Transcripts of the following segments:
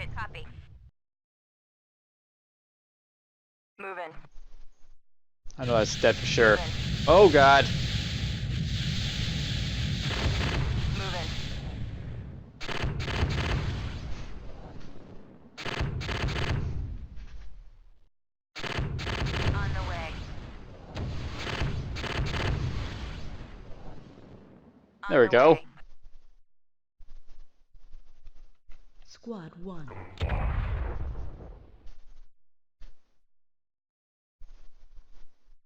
Mark it. Copy. Moving. I know that's dead for sure. Oh god. Moving. On the way. There we go. Squad 1.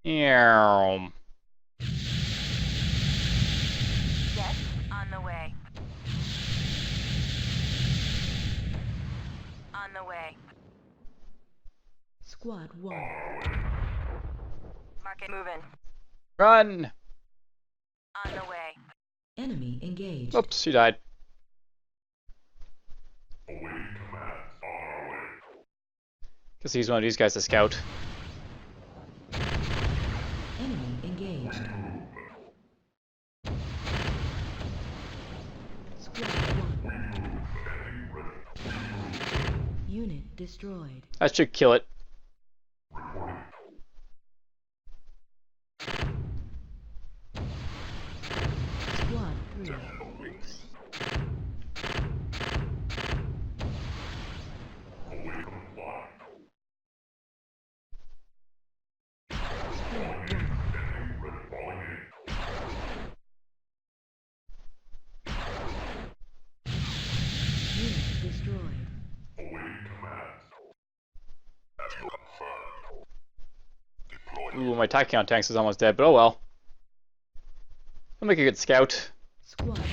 Yeah. Yes, on the way. On the way. Squad 1. Mark it. Moving. Run! On the way. Enemy engaged. Oops, she died. Guess he's one of these guys to scout. Enemy engaged. Squad 1. Unit destroyed. That should kill it. Squad 3. Unit destroyed. Ooh, my tachyon tanks is almost dead, but oh well. I'll make a good scout. Squad 1.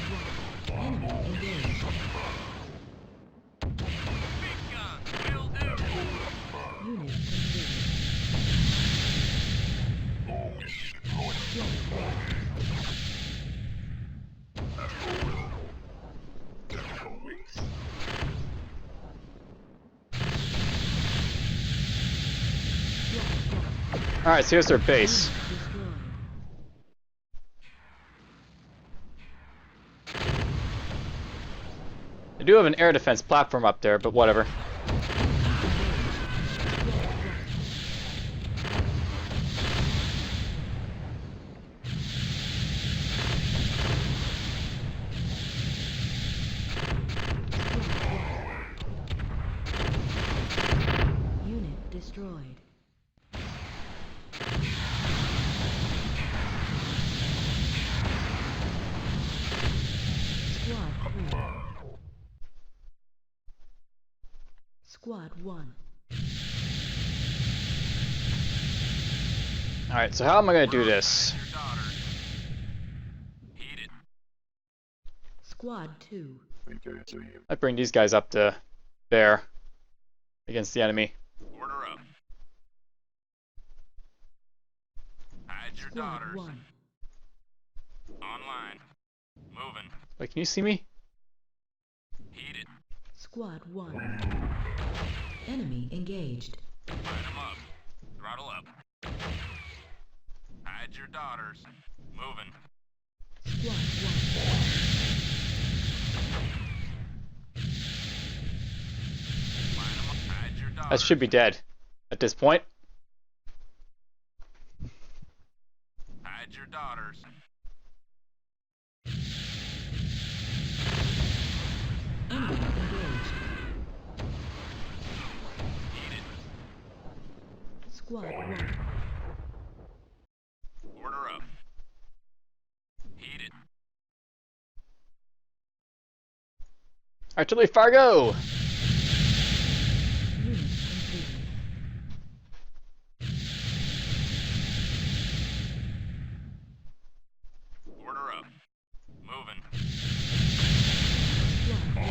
Enemy engaged. Unit complete. Alright, so here's their base. Destroyed. They do have an air defense platform up there, but whatever. Unit destroyed. Squad 3. Squad 1. Alright, so how am I going to do this? Squad 2. I bring these guys up to there against the enemy. Order up. Hide your Squad daughters. 1. Online. Moving. Wait, can you see me? Heated. Squad 1. Enemy engaged. Line them up. Throttle up. Hide your daughters. Moving. Squad 1. Line them up. Hide your daughters. That should be dead at this point. Hide your daughters. Enemy engaged. Heated. Squad 1. Order up. Heated. Artillery Fargo! Unit complete. Order up. Moving. Squad 1.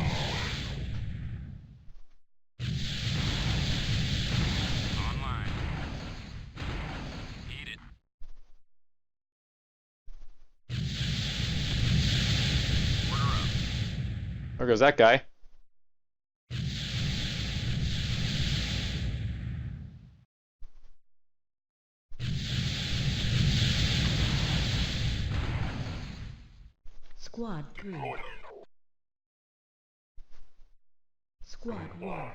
Online. Heated. Order up. There goes that guy. Squad 3. Squad 1.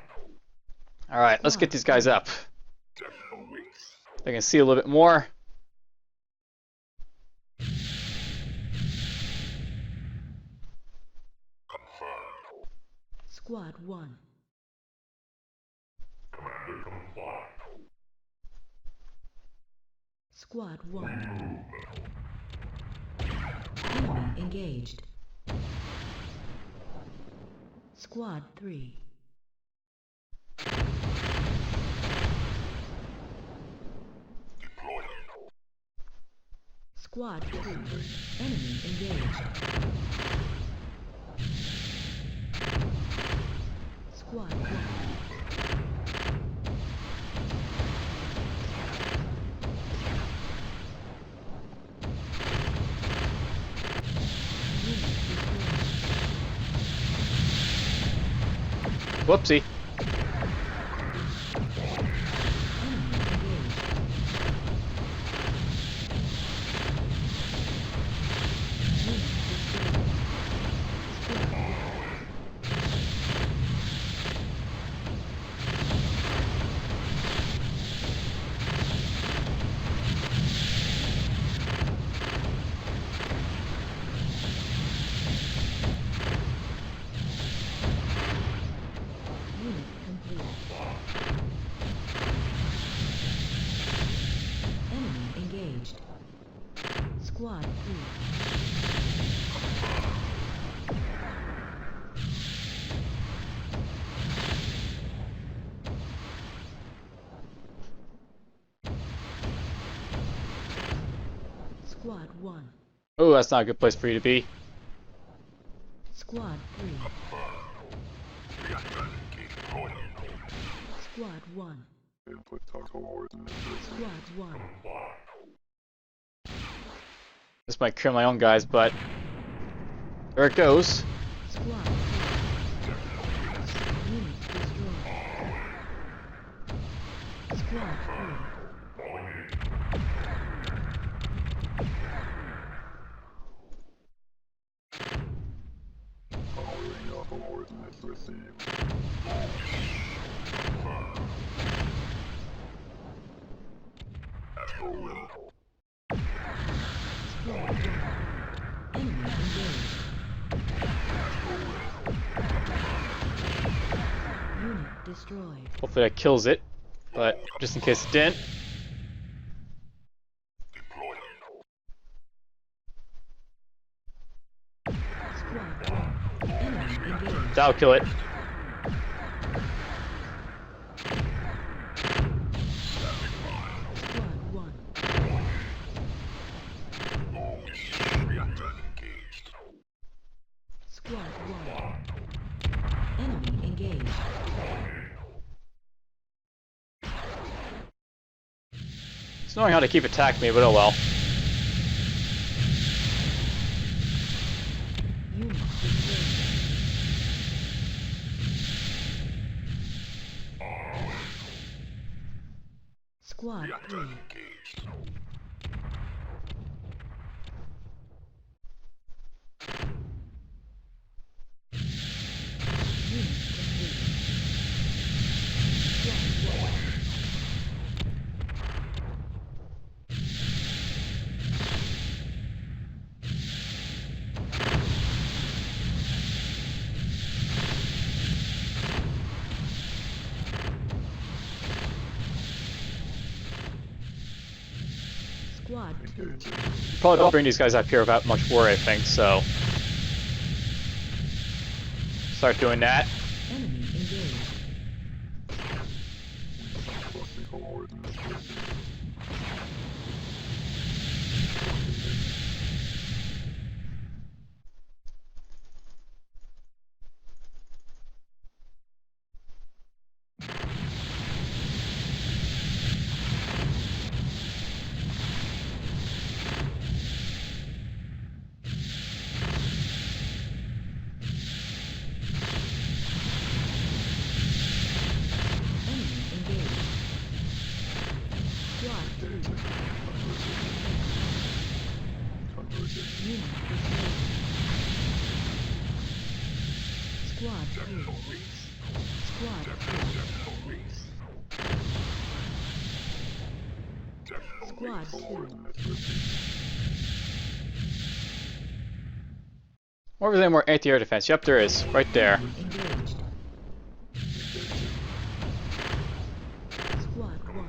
Alright, let's get these guys up. They can see a little bit more. Squad 1. Squad 1. Enemy engaged. Squad 3. Squad 2. Enemy engaged. Squad 1. Whoopsie. Unit complete. Enemy engaged. Squad 3. Squad 1. Oh, that's not a good place for you to be. Squad 3. Squad 1. Squad 1. This might kill my own guys, but there it goes. Squad 3. Unit destroyed. Squad 3. Squad 1. Enemy engaged. Unit destroyed. Hopefully that kills it, but just in case it didn't. Squad 1. Enemy engaged. That'll kill it. Squad 1. Squad 1. Enemy engaged. It's knowing how to keep attacking me, but oh well. Unit destroyed. Squad 3. Unit complete. Squad 1. Squad 2. Probably don't bring these guys up here without much worry, I think, so. Start doing that. Enemy engaged. Enemy engaged. Squad 2. Or is there more anti-air defense? Yep, there is. Right there. Engaged. Squad 1.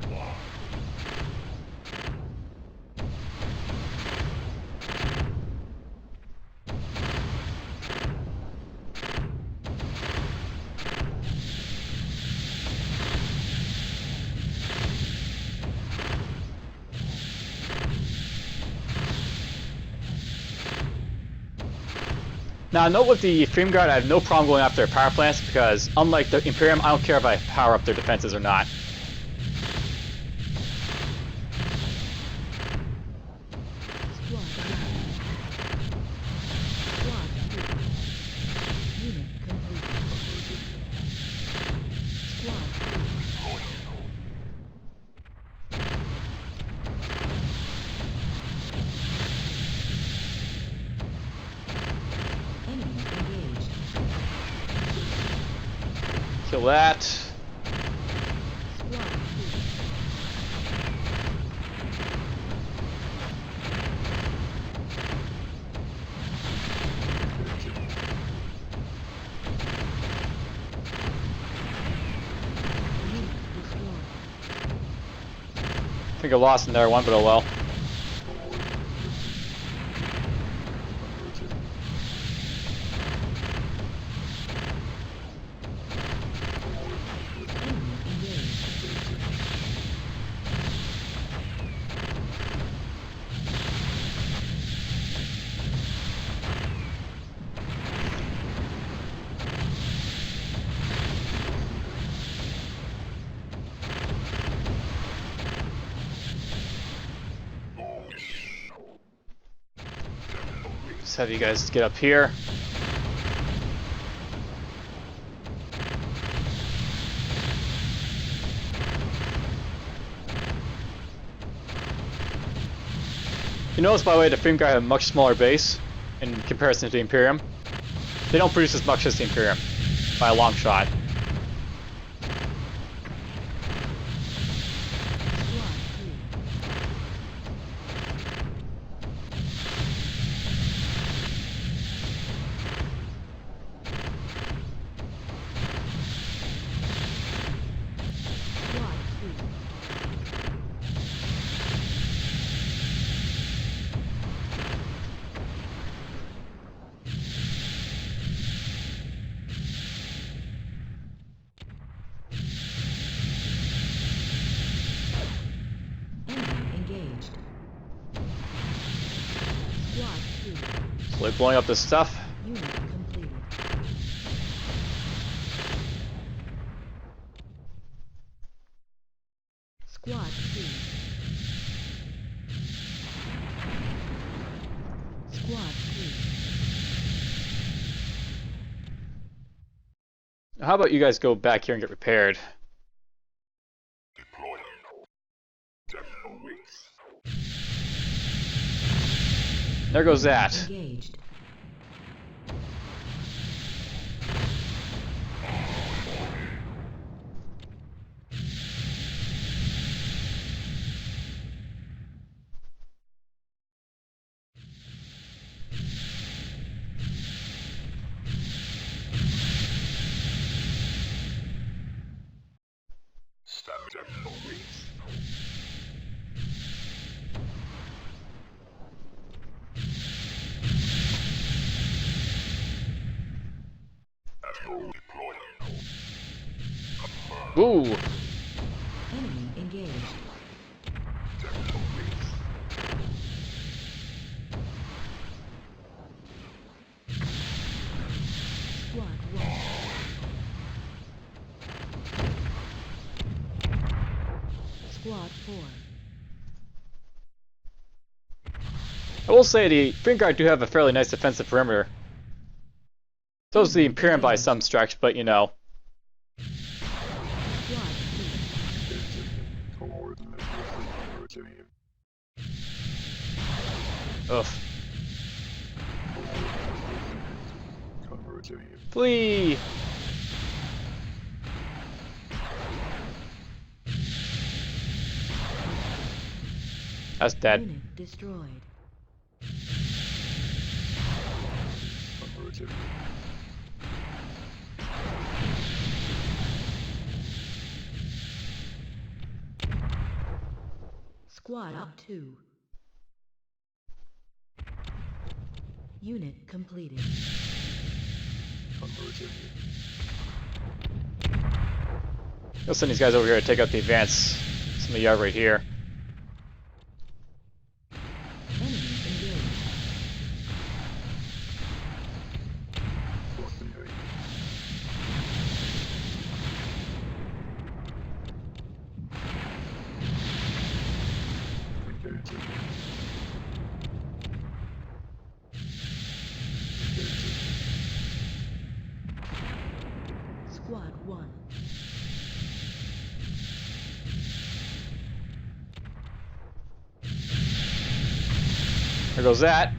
Now, note with the Imperium Guard, I have no problem going after their power plants because, unlike the Imperium, I don't care if I power up their defenses or not. Squad 1. Squad 2. Unit complete. Squad 3. Enemy engaged. Kill that. Squad 2. Unit destroyed. I think I lost another one, but oh well. Enemy engaged. Just have you guys get up here. You notice, by the way, the Imperium Guard have a much smaller base in comparison to the Imperium. They don't produce as much as the Imperium, by a long shot. Squad 3. Squad 2. Enemy engaged. Squad 2. Slowly blowing up this stuff. Unit completed. Squad 2. Squad 3. How about you guys go back here and get repaired? There goes that. Engaged. Ooh! Enemy engaged. Squad 1. Squad 4. I will say the Imperium Guard do have a fairly nice defensive perimeter. So does the Imperium by some stretch, but you know. Squad 3. Ugh. Flee! That's dead. Unit destroyed. Converted. Squad up 2. Unit completed. Converted. I'll send these guys over here to take out the advance. Some of you are right here. Enemy engaged. Proceeding. Engaging. Squad 1. There goes that.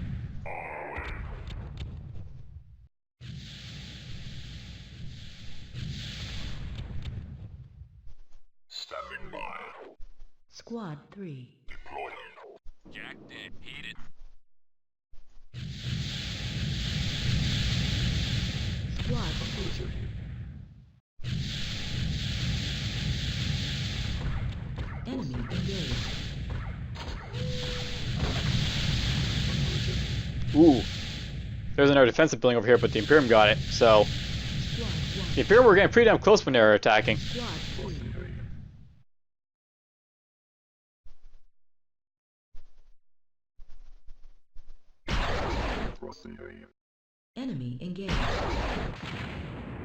Standing by. Squad 3. Deploying. Jacked in. Heated. Squad 2. Converting. Enemy engaged. Ooh. There's another defensive building over here, but the Imperium got it. So Squad 1. the Imperium were getting pretty damn close when they were attacking. Squad 2. Proceeding. Proceeding. Enemy engaged.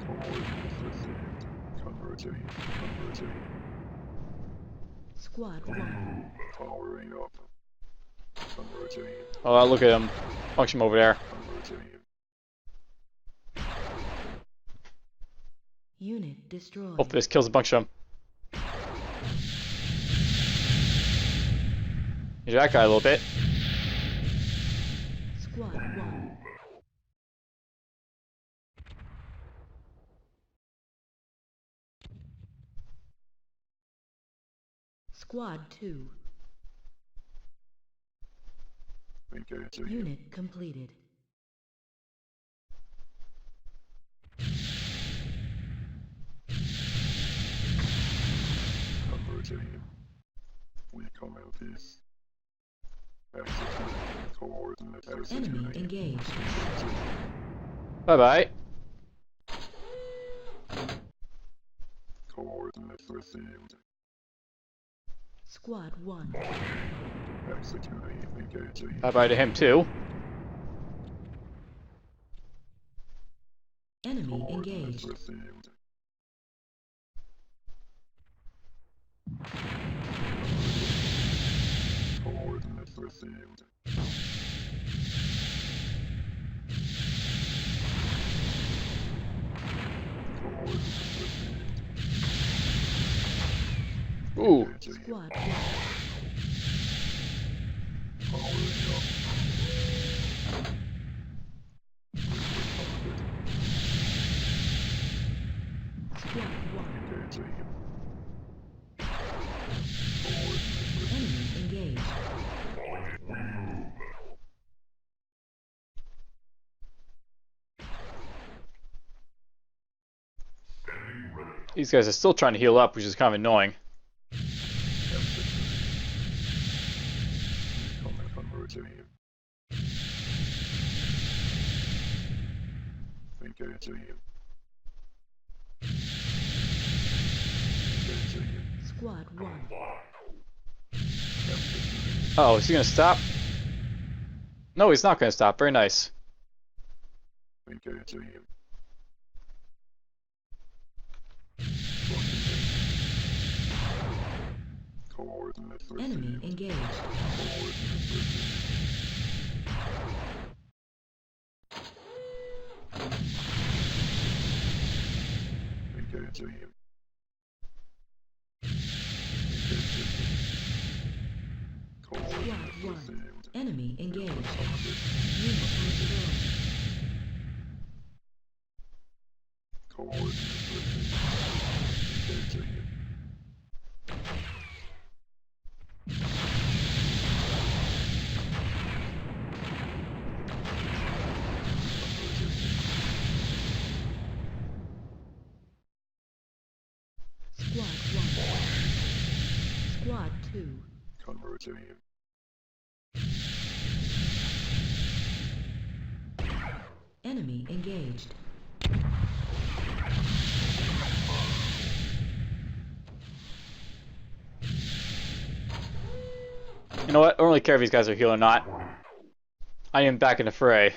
Coordinates received. Converting. Converting. Squad 1. Powering up. Converting. Oh, look at him. Punch him over there. Converting. Unit destroyed. Hopefully this kills a bunch of them. Here's that guy a little bit. Squad 1. Squad 2. Engaging. Unit completed. Converting. We come in peace. Executing. Coordinate Enemy executing. engaged. Bye bye. Coordinates received. Squad 1. Executing. Engaging. Bye bye to him too. Enemy Coordinates engaged. received. Coordinates received. Coordinates received. Ooh. Engaging. Squad 1. Powering up. Squad 1. Engaging. Coordinates received. Enemy engaged. These guys are still trying to heal up, which is kind of annoying. Converting. Engaging. Engaging. Squad 1. Executing. Oh, is he gonna stop? No, he's not gonna stop. Very nice. Engaging. Coordinates Enemy received. engaged. Coordinates received. Engaging. Engaging. Squad Coordinates 1. received. Enemy engaged. Coordinates Unit destroyed. received. Engaging. Squad 1. Squad 2. Converting. Enemy engaged. You know what? I don't really care if these guys are healed or not. I am back in the fray.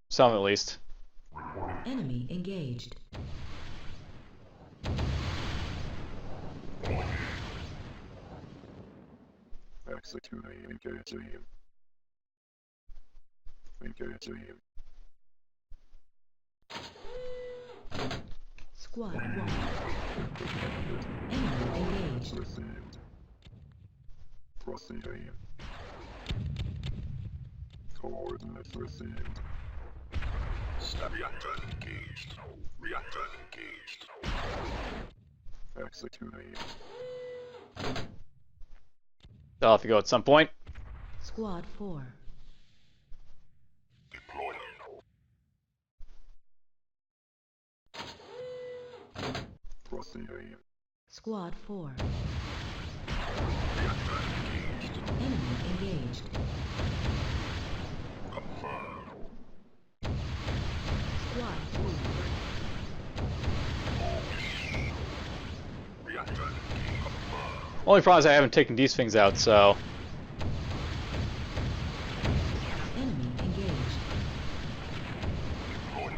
Some at least. Enemy engaged. Executing. Engaging. Engaging. Squad 1. Enemy engaged. Received. Proceeding. Coordinates received. Reactor engaged. Reactor engaged. Executing. I'll have to go at some point. Squad 4. Deploying. Proceeding. Squad 4. Reactor engaged. Enemy engaged. Confirmed. Squad 3. Reactor engaged. Confirmed. Only problem is I haven't taken these things out, so. Enemy engaged. Deploying.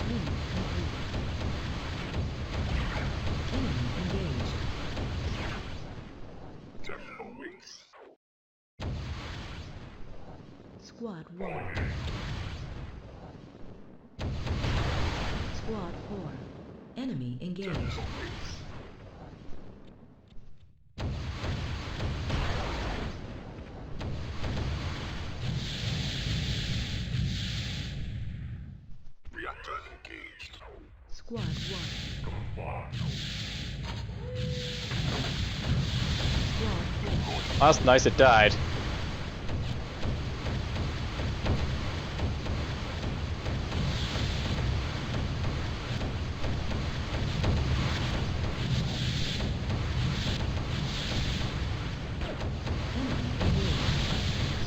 Unit complete. Enemy engaged. Deploying. Squad 1. Squad 4. Enemy engaged. Reactor engaged. Squad 1. Squad 4. Oh, that's nice, it died. Enemy engaged.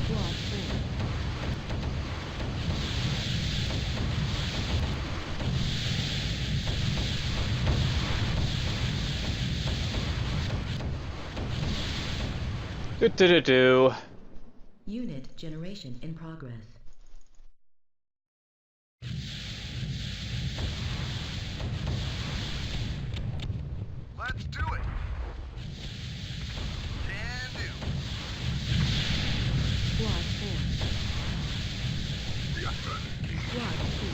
Squad 4. Do. Unit generation in progress. Let's do it. Can do. Squad 4. Reactor engaged. Squad 2.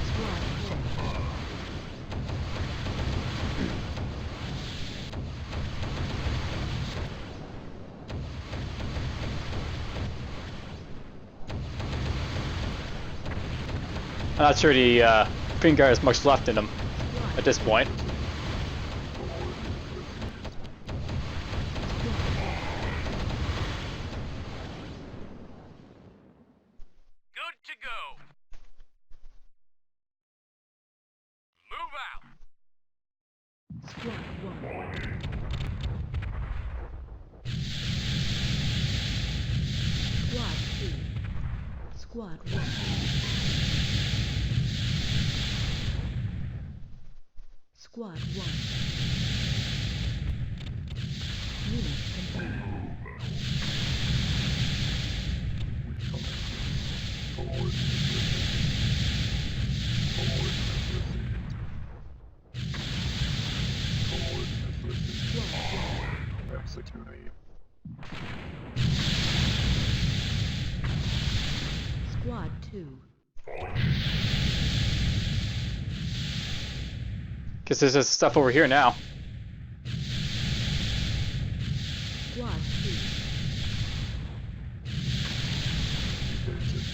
Squad 4. I'm not sure the finger has much left in them at this point. Good to go. Move out. Squad 1. Squad 2. Squad 1. Squad 1. Unit complete. Executing. Squad 2. Guess there's this stuff over here now. Squad 2. Engaging.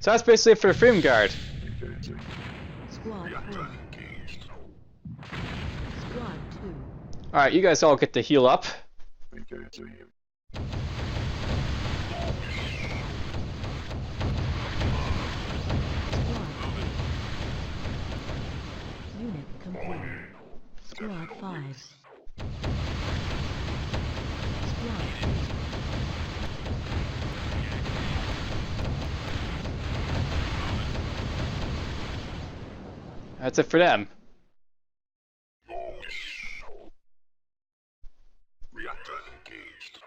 So that's basically it for the Freedom Guard. Engaging. Squad 4. Reactor engaged. Squad 2. Alright, you guys all get to heal up. Engaging. Unit complete. Squad 5. Squad 3. That's it for them. Reactor engaged.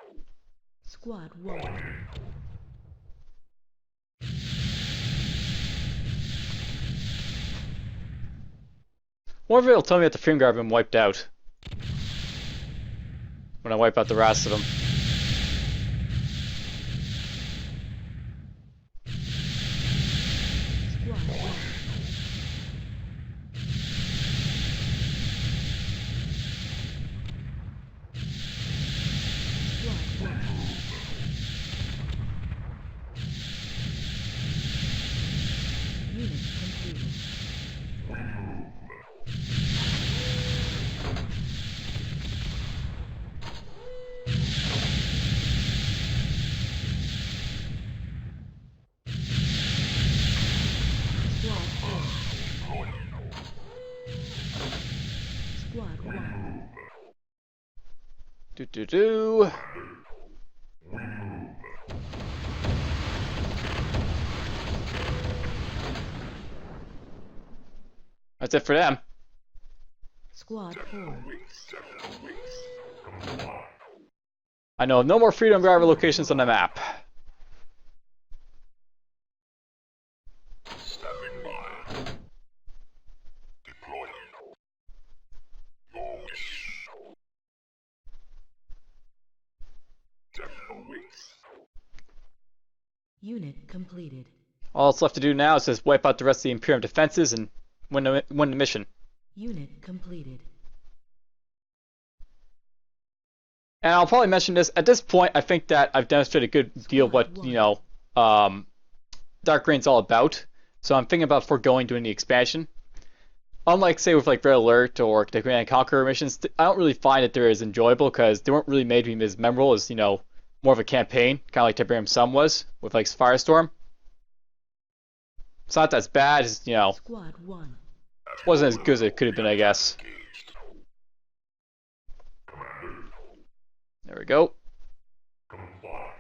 Squad 1. One of it will tell me that the frame guard have been wiped out. When I wipe out the rest of them. Squad 1. Squad 1. Unit completed. Squad 4. Squad 1. Do. That's it for them. Squad 4. I know no more freedom driver locations on the map. Standing by. Deploying. Your wish. Demo wings. Unit completed. All that's left to do now is just wipe out the rest of the Imperium defenses and win the mission. Unit completed. And I'll probably mention this at this point. I think that I've demonstrated a good deal what Dark Reign's all about. So I'm thinking about foregoing doing the expansion. Unlike say with like Red Alert or the Command and Conquer missions, I don't really find that they're as enjoyable because they weren't really made to be as memorable as more of a campaign, kind of like Tiberium Sun was with like Firestorm. It's not as bad as Squad 1. wasn't as good as it could have been, I guess. There we go. Comply.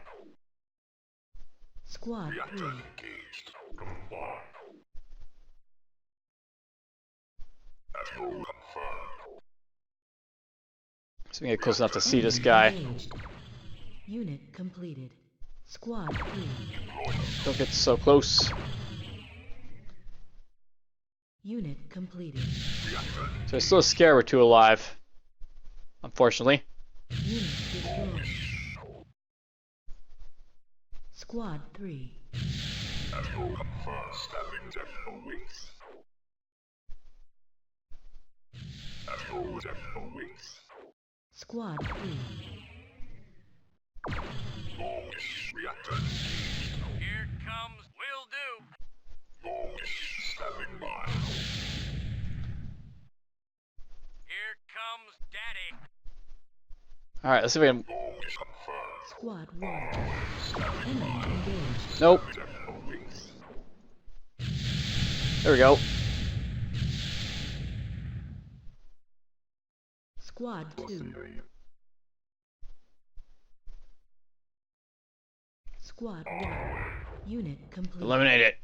Squad 3. Reactor engaged. Comply. Admiral confirmed. So we can get close enough to see this guy. Engaged. Unit completed. Squad 3. Don't get so close. Unit completed. So I'm still scared we're two alive. Unfortunately. Unit destroyed. Squad 3. Admiral confirmed. Stabbing demo wings. Admiral demo wings. Squad 3. Your wish. Reactor engaged. Here comes will do. Your wish. Standing by. Here comes daddy. Alright, let's see if we can. Your wish confirmed. Squad 1. Enemy engaged. Nope. Demo wings. There we go. Squad 2. Squad 1. Unit complete. Eliminate it.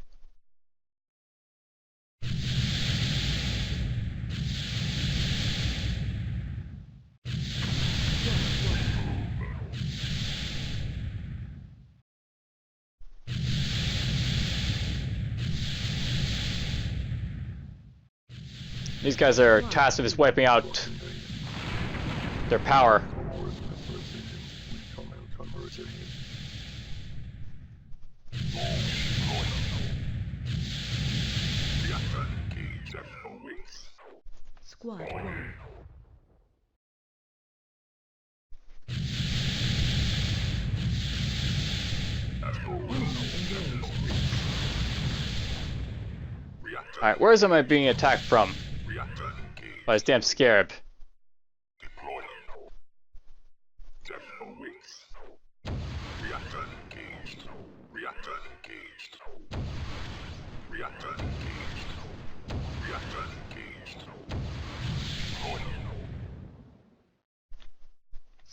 These guys are tasked with just wiping out their power. Reactor engaged. Demo wings. Squad 1. Admiral Enemy engaged. reactor. Alright, where am I being attacked from? Reactor engaged. By this damn scarab. Deploying.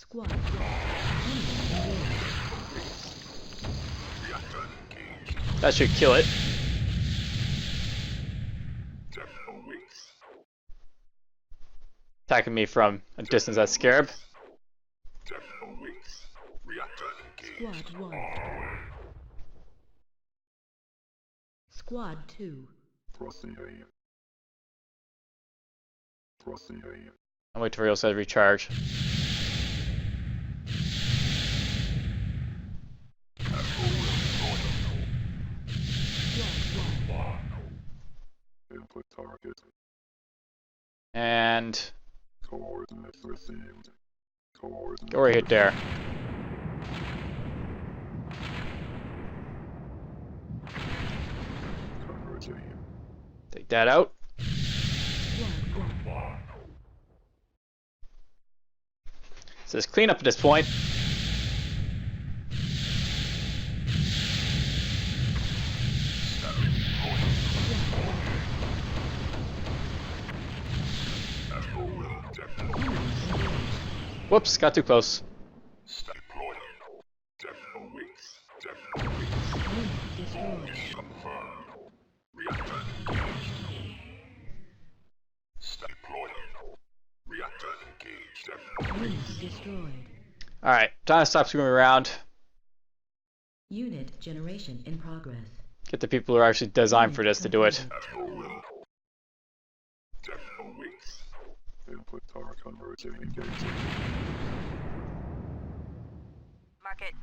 Squad 1. Unit engaged. Reactor engaged. That should kill it. Death awaits. Attacking me from a distance, that scarab. Death awaits. Reactor engaged. Squad 1. Squad 2. Proceeding. Proceeding. I'm waiting for real set to recharge. Squad 1. Input target. And Coordinates received. Coordinates. go right hit there. Converging. Take that out. Squad 1. So it's clean up at this point. Whoops, got too close. Deploying. Death awaits. Death awaits. Unit destroyed. Confirmed. Reactor engaged. Deploying. Reactor engaged. Unit destroyed. Alright, time to stop screwing around. Unit generation in progress. Get the people who are actually designed for this to do it. At your will. Death awaits. Input tower converging engaging. Mark it.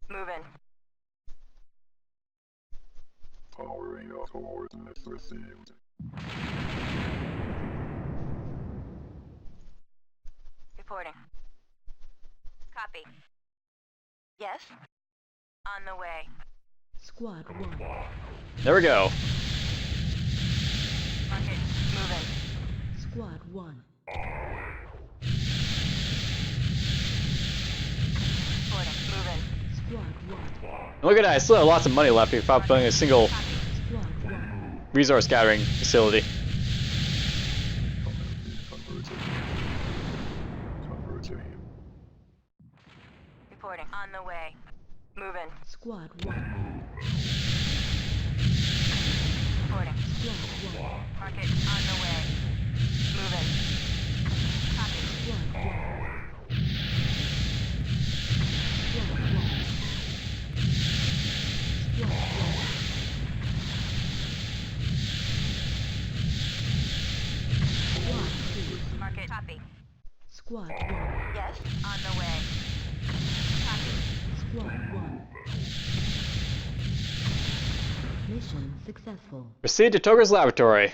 Moving. Powering up. Coordinates received. Reporting. Copy. Yes? On the way. Squad 1. There we go. Mark it. Moving. Squad 1. Reporting. Moving. Squad 1. Look at that, I still have lots of money left without building a single Copy. Squad 1. resource gathering facility. Converging. Converging. Reporting. On the way. Moving. Squad 1. Reporting. Squad 1. Mark it. On the way. Moving. Copy. Squad 1. Squad 1. Squad 1. Squad 2. Mark it. Copy. Squad 1. Yes? On the way. Copy. Squad 1. Mission successful. Proceed to Togran's laboratory.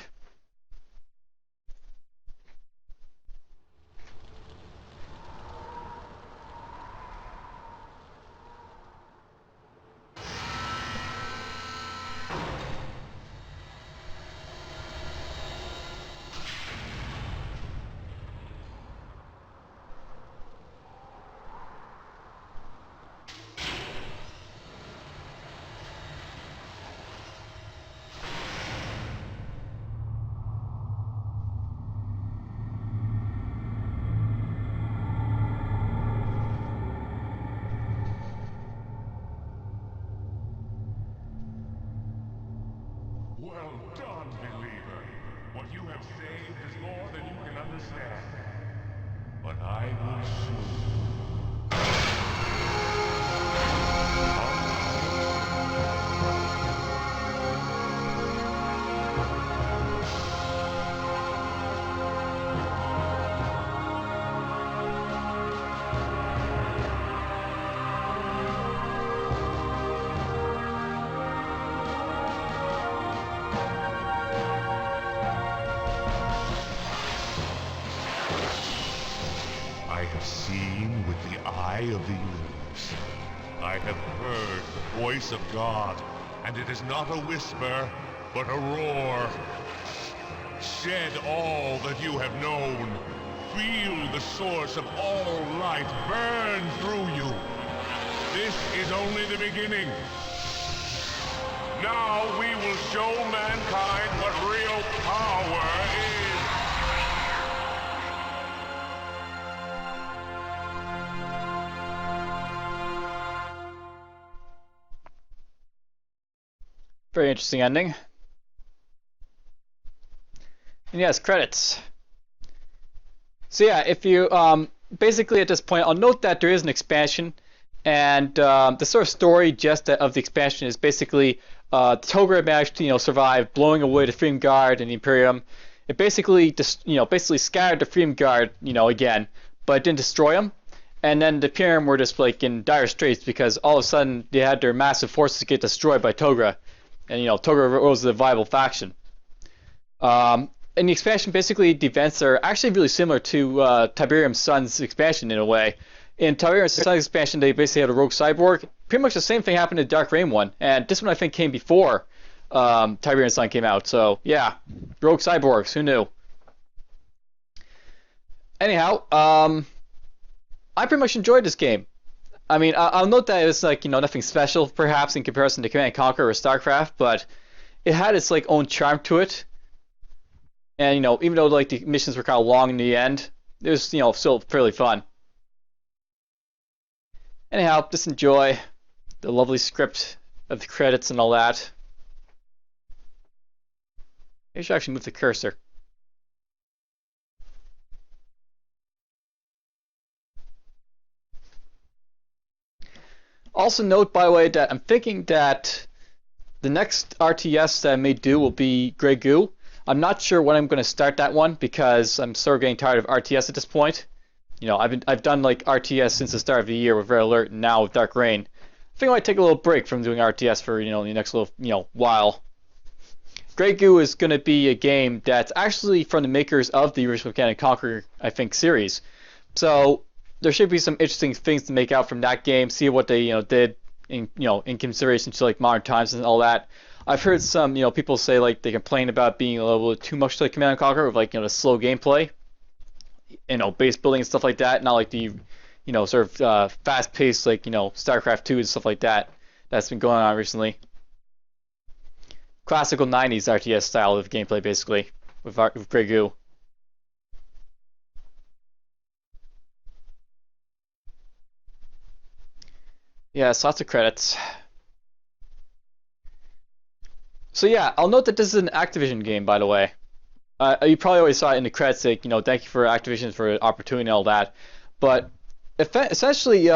Well done, believer. What you have saved is more than you can understand. But I will soon. I have seen with the eye of the universe. I have heard the voice of God, and it is not a whisper, but a roar. Shed all that you have known. Feel the source of all light burn through you. This is only the beginning. Now we will show mankind what real power is. Very interesting ending. And yes, credits. So yeah, if you basically at this point, I'll note that there is an expansion, and the sort of story gist of the expansion is basically Togran managed to survive blowing away the Freedom Guard and the Imperium. It basically basically scattered the Freedom Guard again, but it didn't destroy them. And then the Imperium were just like in dire straits because all of a sudden they had their massive forces get destroyed by Togran, and Togran was a viable faction. In the expansion, basically the events are actually really similar to Tiberium's Son's expansion in a way. In Tiberium's Son's expansion, they basically had a rogue cyborg. Pretty much the same thing happened in Dark Reign 1, and this one I think came before Tiberium's Son came out. So yeah, rogue cyborgs, who knew? Anyhow, I pretty much enjoyed this game. I mean, I'll note that it's like nothing special perhaps in comparison to Command & Conquer or StarCraft, but it had its like own charm to it. And even though like the missions were kind of long in the end, it was still fairly fun. Anyhow, just enjoy the lovely script of the credits and all that. I should actually move the cursor. Also note, by the way, that I'm thinking that the next RTS that I may do will be Grey Goo. I'm not sure when I'm going to start that one because I'm sort of getting tired of RTS at this point. I've done like RTS since the start of the year with Red Alert and now with Dark Reign. I think I might take a little break from doing RTS for the next little while. Grey Goo is going to be a game that's actually from the makers of the original Command & Conquer, I think, series. So there should be some interesting things to make out from that game. See what they did in in consideration to like modern times and all that. I've heard some people say like they complain about being a little bit too much like Command & Conquer with like the slow gameplay, base building and stuff like that. Not like the sort of fast paced like StarCraft 2 and stuff like that that's been going on recently. Classical 90s RTS style of gameplay basically with Grey Goo. Yes, lots of credits. So yeah, I'll note that this is an Activision game, by the way. You probably always saw it in the credits, like, thank you for Activision for the opportunity and all that. But essentially,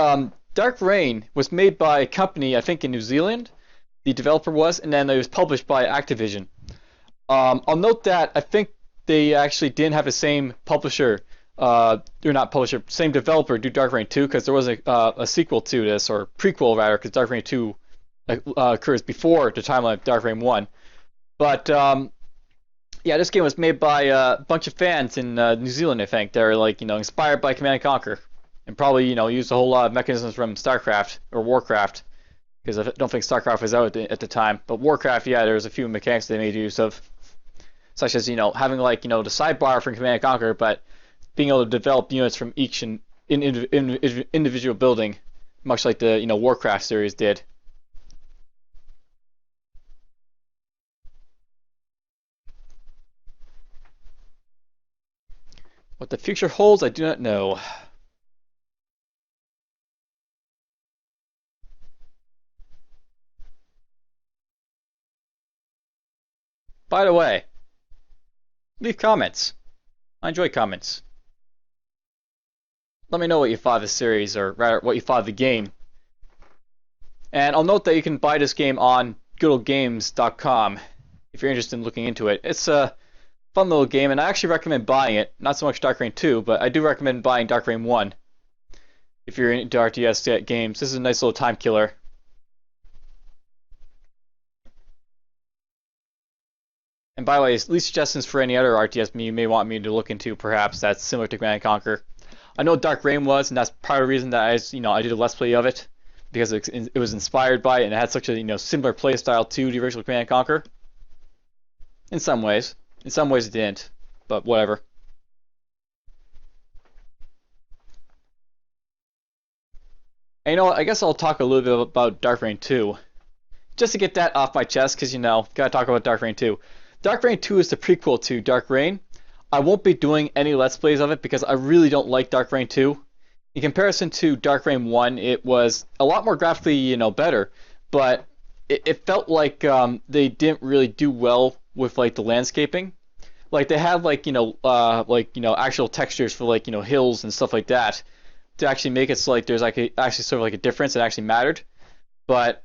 Dark Reign was made by a company, I think in New Zealand, the developer was, and then it was published by Activision. I'll note that I think they actually didn't have the same publisher, or not publisher, same developer do Dark Reign 2, because there was a sequel to this, or prequel rather, because Dark Reign 2 occurs before the timeline of Dark Reign 1. But yeah, this game was made by a bunch of fans in New Zealand, I think. They're like inspired by Command & Conquer, and probably used a whole lot of mechanisms from StarCraft or Warcraft, because I don't think StarCraft was out at the time. But Warcraft, yeah, there's a few mechanics they made use of, such as having like the sidebar from Command & Conquer, but being able to develop units from each individual building, much like the Warcraft series did. What the future holds, I do not know. By the way, leave comments. I enjoy comments. Let me know what you thought of the series, or rather, what you thought of the game. And I'll note that you can buy this game on goodoldgames.com if you're interested in looking into it. It's a fun little game, and I actually recommend buying it. Not so much Dark Reign 2, but I do recommend buying Dark Reign 1 if you're into RTS games. This is a nice little time killer. And by the way, leave suggestions for any other RTS you may want me to look into, perhaps that's similar to Command & Conquer. I know Dark Reign was, and that's part of the reason that I did a Let's Play of it, because it was inspired by it, and it had such a similar playstyle to the original Command & Conquer. In some ways. In some ways it didn't, but whatever. And I guess I'll talk a little bit about Dark Reign 2. Just to get that off my chest, because gotta talk about Dark Reign 2. Dark Reign 2 is the prequel to Dark Reign. I won't be doing any Let's Plays of it because I really don't like Dark Reign 2. In comparison to Dark Reign 1, it was a lot more graphically, better, but it felt like they didn't really do well with like the landscaping. Like they had like actual textures for like hills and stuff like that to actually make it so like there's like actually sort of like a difference that actually mattered. But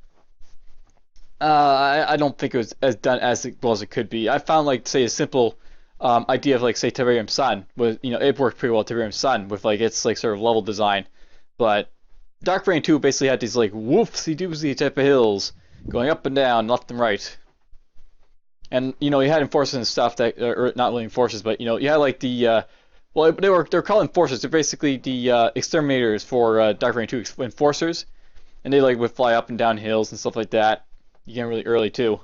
I don't think it was as done as well as it could be. I found like say a simple idea of like say Tiberium Sun was it worked pretty well with Tiberium Sun with like its like sort of level design, but Dark Reign 2 basically had these like woofsy doofsy type of hills going up and down, left and right. And you had enforcers and stuff that, or not really enforcers, but you had like the well, they were called enforcers. They're basically the exterminators for Dark Reign 2 enforcers, and they like would fly up and down hills and stuff like that. You get really early too.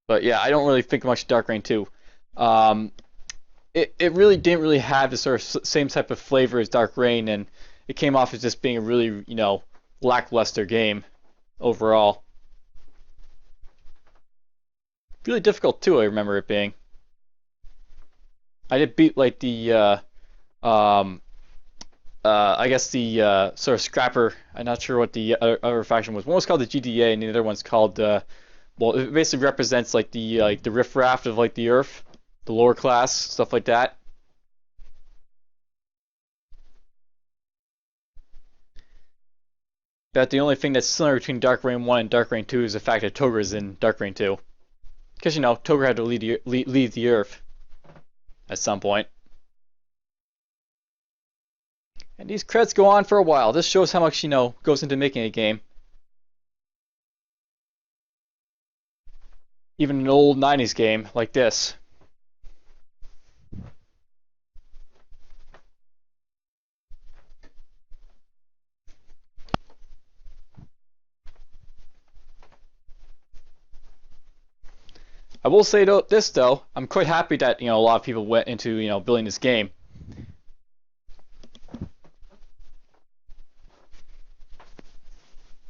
But yeah, I don't really think much of Dark Reign 2. It really didn't really have the sort of same type of flavor as Dark Reign, and it came off as just being a really lackluster game overall. Really difficult too, I remember it being. I did beat like the I guess the sort of scrapper. I'm not sure what the other faction was. One was called the GDA, and the other one's called well, it basically represents like the riffraff of like the Earth, the lower class, stuff like that. But the only thing that's similar between Dark Reign 1 and Dark Reign 2 is the fact that Togra's in Dark Reign 2. Because, Togra had to leave the Earth at some point. And these credits go on for a while. This shows how much, goes into making a game. Even an old 90s game like this. I will say this though, I'm quite happy that a lot of people went into building this game.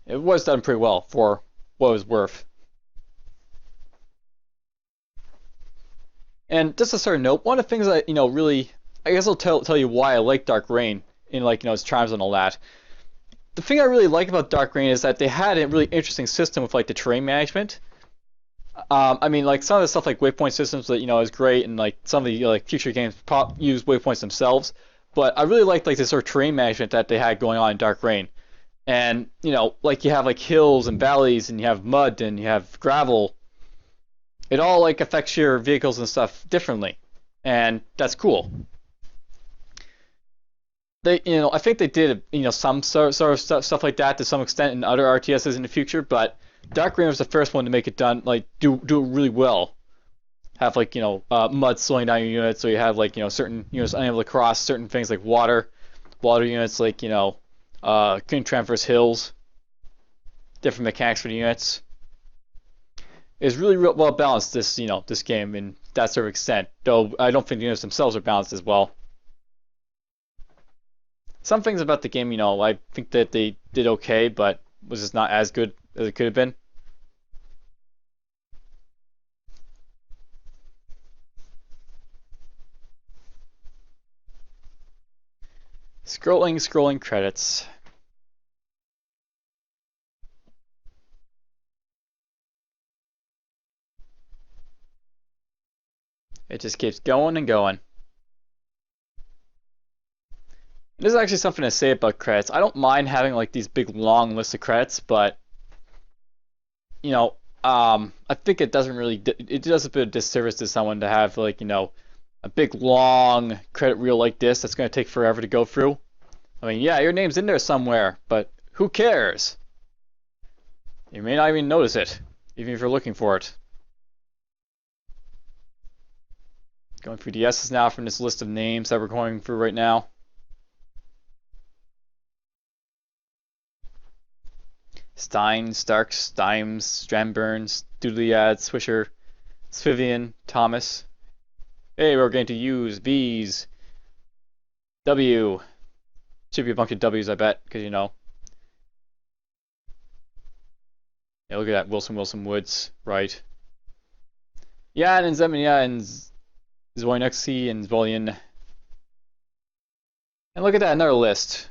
It was done pretty well for what it was worth. And just a certain note, one of the things that really, I guess I'll tell you why I like Dark Reign in like its charms and all that. The thing I really like about Dark Reign is that they had a really interesting system with like the terrain management. I mean, like some of the stuff like waypoint systems that is great, and like some of the like future games use waypoints themselves. But I really liked like the sort of terrain management that they had going on in Dark Reign. And like you have like hills and valleys, and you have mud and you have gravel. It all like affects your vehicles and stuff differently, and that's cool. They, I think they did some sort of stuff like that to some extent in other RTSs in the future, but Dark Reign was the first one to make it done like do it really well. Have like mud slowing down your units, so you have like certain units unable to cross certain things like water units like couldn't traverse hills. Different mechanics for the units. It's really well balanced this this game in that sort of extent. Though I don't think the units themselves are balanced as well. Some things about the game, I think that they did okay, but was just not as good as it could have been. Scrolling credits. It just keeps going and going. There's actually something to say about credits. I don't mind having like these big long lists of credits, but I think it doesn't really it does a bit of disservice to someone to have like a big long credit reel like this that's going to take forever to go through. I mean, yeah, your name's in there somewhere, but who cares? You may not even notice it, even if you're looking for it. Going through the S's now from this list of names that we're going through right now. Stein, Starks, Stimes, Strandburns, Doodliad, Swisher, Svivian, Thomas. Hey, we're going to use V's. W. Should be a bunch of W's, I bet, because Yeah, look at that. Wilson Woods, right. Yeah, and Zemania and Zwoinexi and Zvolian. And look at that, another list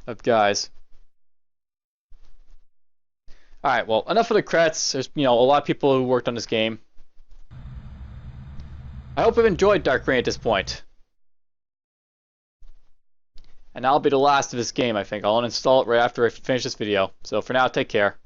of guys. Alright, well, enough of the credits. There's, a lot of people who worked on this game. I hope you've enjoyed Dark Reign at this point. And that'll be the last of this game, I think. I'll uninstall it right after I finish this video. So for now, take care.